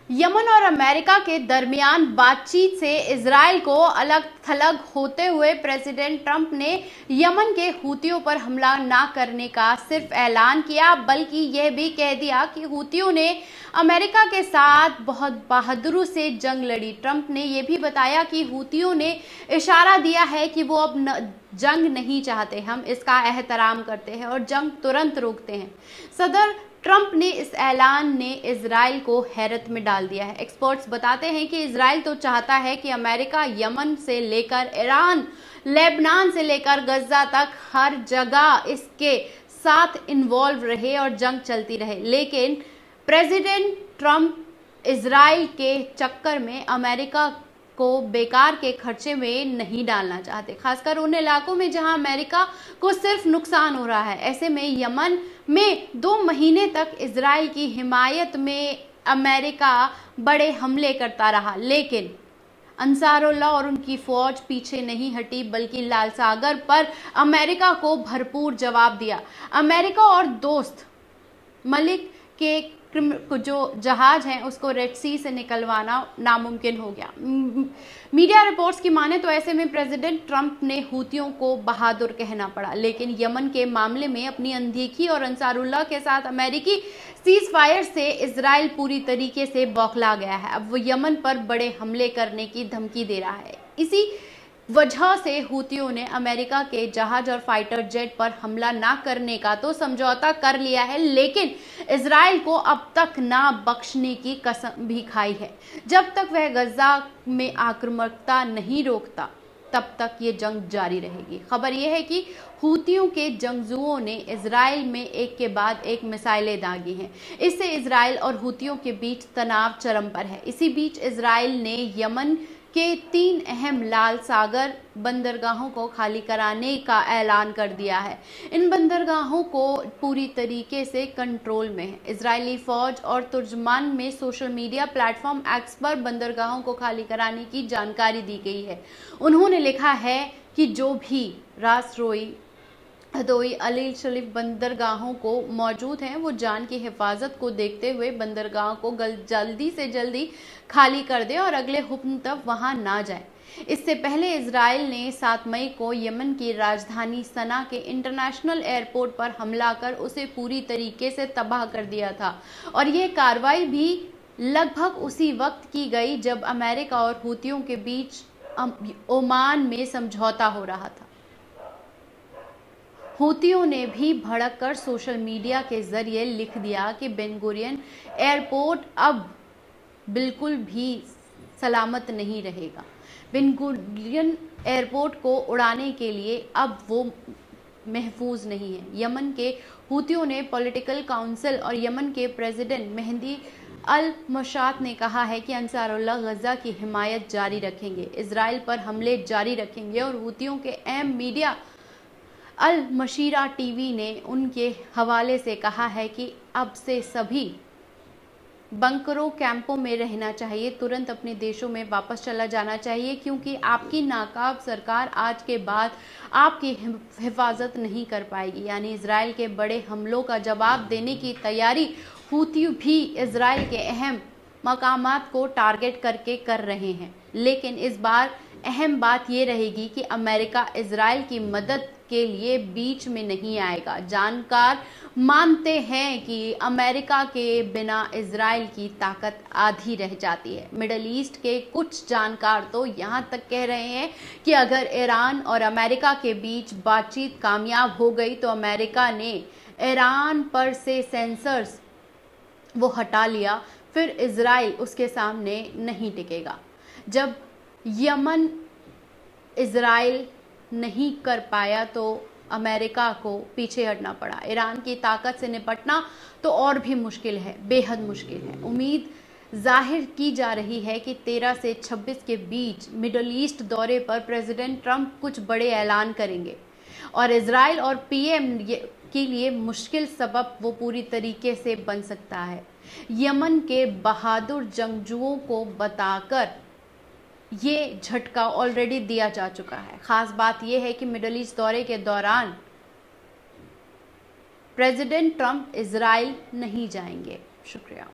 Yemen और America के दरमियान बातचीत से इजराइल को अलग थलग होते हुए प्रेसिडेंट ट्रंप ने यमन के हूतियों पर हमला न करने का सिर्फ ऐलान किया, बल्कि यह भी कह दिया कि हूतियों ने अमेरिका के साथ बहुत बहादुरी से जंग लड़ी। ट्रंप ने यह भी बताया कि हूतियों ने इशारा दिया है कि वो अब जंग नहीं चाहते, हम इसका एहतराम करते हैं और जंग तुरंत रोकते हैं। सदर ट्रंप ने इस ऐलान ने इजराइल को हैरत में डाल दिया है। एक्सपर्ट्स बताते हैं कि इजराइल तो चाहता है कि अमेरिका यमन से लेकर ईरान, लेबनान से लेकर गजा तक हर जगह इसके साथ इन्वॉल्व रहे और जंग चलती रहे, लेकिन प्रेसिडेंट ट्रंप इजराइल के चक्कर में अमेरिका को बेकार के खर्चे में नहीं डालना चाहते, खासकर उन इलाकों में जहां अमेरिका को सिर्फ नुकसान हो रहा है। ऐसे में यमन में 2 महीने तक इजराइल की हिमायत में अमेरिका बड़े हमले करता रहा, लेकिन अंसारुल्लाह और उनकी फौज पीछे नहीं हटी, बल्कि लाल सागर पर अमेरिका को भरपूर जवाब दिया। अमेरिका और दोस्त मलिक के जो जहाज हैं उसको रेड सी से निकलवाना नामुमकिन हो गया। मीडिया रिपोर्ट्स की माने तो ऐसे में प्रेसिडेंट ट्रंप ने हूतियों को बहादुर कहना पड़ा, लेकिन यमन के मामले में अपनी अनदेखी और अंसारुल्लाह के साथ अमेरिकी सीज फायर से इजराइल पूरी तरीके से बौखला गया है। अब वो यमन पर बड़े हमले करने की धमकी दे रहा है। इसी वजह से हूतियों ने अमेरिका के जहाज और फाइटर जेट पर हमला ना करने का तो समझौता कर लिया है, लेकिन इजराइल को अब तक ना बख्शने की कसम भी खाई है। जब तक वह गजा में आक्रामकता नहीं रोकता, तब तक ये जंग जारी रहेगी। खबर यह है कि हूतियों के जंगजुओं ने इजराइल में एक के बाद एक मिसाइलें दागी हैं। इससे इजराइल और हूतियों के बीच तनाव चरम पर है। इसी बीच इजराइल ने यमन के 3 अहम लाल सागर बंदरगाहों को खाली कराने का ऐलान कर दिया है। इन बंदरगाहों को पूरी तरीके से कंट्रोल में है। इजरायली फौज और तुर्जमान में सोशल मीडिया प्लेटफॉर्म एक्स पर बंदरगाहों को खाली कराने की जानकारी दी गई है। उन्होंने लिखा है कि जो भी रास रोई, हदोई, अली शरीफ बंदरगाहों को मौजूद हैं, वो जान की हिफाजत को देखते हुए बंदरगाह को जल्दी से जल्दी खाली कर दे और अगले हुक्म तक वहां ना जाए। इससे पहले इजराइल ने 7 मई को यमन की राजधानी सना के इंटरनेशनल एयरपोर्ट पर हमला कर उसे पूरी तरीके से तबाह कर दिया था, और यह कार्रवाई भी लगभग उसी वक्त की गई जब अमेरिका और हूतियों के बीच ओमान में समझौता हो रहा था। हूतियों ने भी भड़क कर सोशल मीडिया के जरिए लिख दिया कि बेन गुरियन एयरपोर्ट अब बिल्कुल भी सलामत नहीं रहेगा। बेन गुरियन एयरपोर्ट को उड़ाने के लिए अब वो महफूज नहीं है। यमन के हूतियों ने पॉलिटिकल काउंसिल और यमन के प्रेसिडेंट मेहदी अल मशात ने कहा है कि अंसारुल्लाह गजा की हिमायत जारी रखेंगे, इजराइल पर हमले जारी रखेंगे, और हूतियों के अहम मीडिया अल मशीरा टीवी ने उनके हवाले से कहा है कि अब से सभी बंकरों, कैंपों में रहना चाहिए, तुरंत अपने देशों में वापस चला जाना चाहिए, क्योंकि आपकी नाकाब सरकार आज के बाद आपकी हिफाजत नहीं कर पाएगी। यानी इजराइल के बड़े हमलों का जवाब देने की तैयारी हूती भी इजराइल के अहम मकामात को टारगेट करके कर रहे हैं। लेकिन इस बार अहम बात यह रहेगी कि अमेरिका इजराइल की मदद के लिए बीच में नहीं आएगा। जानकार मानते हैं कि अमेरिका के बिना इजराइल की ताकत आधी रह जाती है। मिडल ईस्ट के कुछ जानकार तो यहाँ तक कह रहे हैं कि अगर ईरान और अमेरिका के बीच बातचीत कामयाब हो गई तो अमेरिका ने ईरान पर से सेंसर्स वो हटा लिया, फिर इजराइल उसके सामने नहीं टिकेगा। जब यमन इजराइल नहीं कर पाया तो अमेरिका को पीछे हटना पड़ा। ईरान की ताकत से निपटना तो और भी मुश्किल है, बेहद मुश्किल है। उम्मीद जाहिर की जा रही है कि 13 से 26 के बीच मिडल ईस्ट दौरे पर प्रेसिडेंट ट्रंप कुछ बड़े ऐलान करेंगे, और इजराइल और पीएम के लिए मुश्किल सबब वो पूरी तरीके से बन सकता है। यमन के बहादुर जंगजुओं को बताकर ये झटका ऑलरेडी दिया जा चुका है। खास बात यह है कि मिडल ईस्ट दौरे के दौरान प्रेसिडेंट ट्रंप इजराइल नहीं जाएंगे। शुक्रिया।